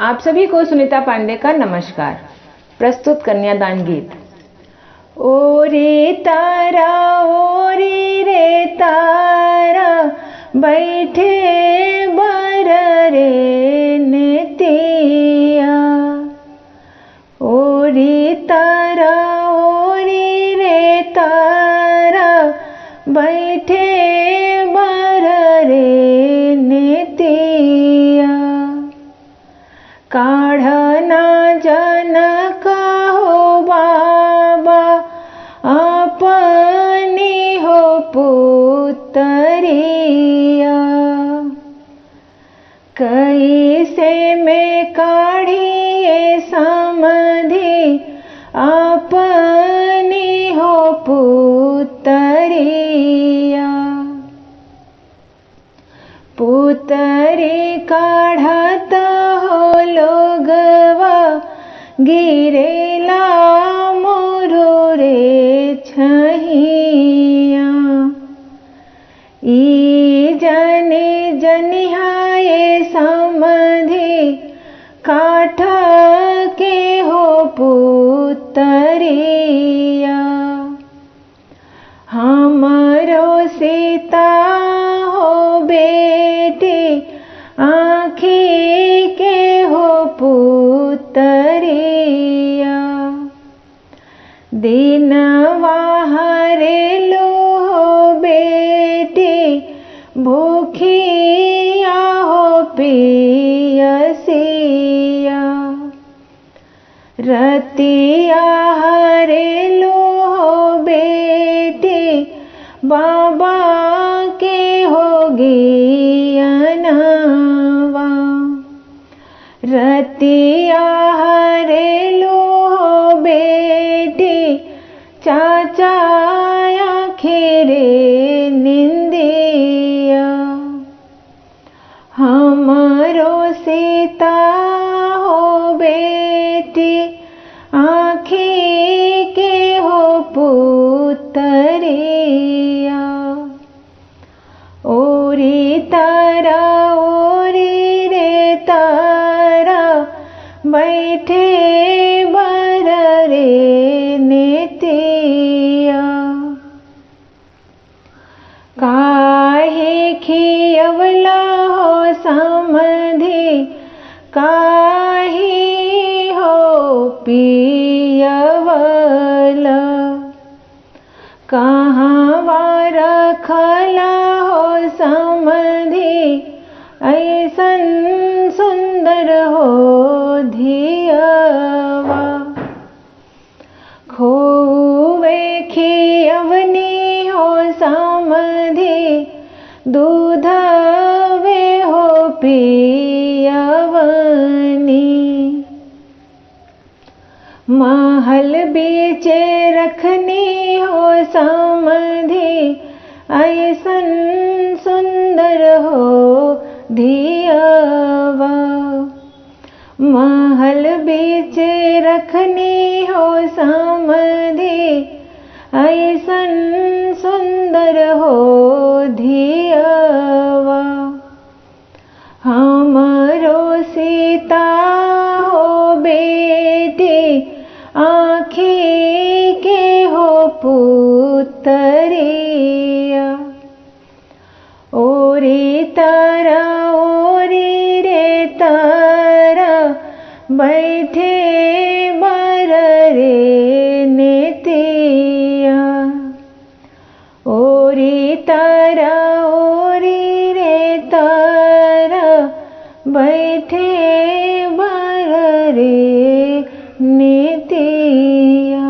आप सभी को सुनीता पांडे का नमस्कार। प्रस्तुत कन्यादान गीत। ओ रे तारा बैठे बर रे नेतिया। ओ रे तारा बैठे बर रे नेतिया। काढ़ना जनक हो बाबा अपनी हो पुतरिया। कैसे में काढ़िए समधि अपनी हो पुतरिया। पुतरी काढ़त हो लोगवा गिरेला मोरो रे छहिया। ई जनी जनिहाए समधि काठ के हो पुतरिया। हमारो सीता हो बेटी आँखी के हो पुतरिया। दिनवा हरेलू हो बेटी भूखिया हो पियसिया। रतिया हरेलू हो बेटी बाबा के होगी अनवा। रतिया हरेलू हो बेटी चाचा आखिरे निंदिया। हमारो सीता हो बेटी आँखी के हो पुतरिया। ओरी तारा ओरी रे तारा बैठे बर रे नेतिया। काहे खियवला हो समधि काहे हो पियवला। कहाँवा रखला हो समधि ऐसन सुंदर हो धियवा। खोवे खियवनी हो समधि दूधवे हो पियवनी। महल बीचे रखनी हो समधि ऐसन सुंदर हो धियवा। महल बीचे रखनी हो समधि ऐसन सुंदर हो धियवा। हमारो सीता हो बेटी आँखी के हो पुतरिया। ओरी तारा ओरी रे तारा बैठे बर रे नेतिया। ओरी तारा ओरी रे तारा बैठे बर रे नेतिया।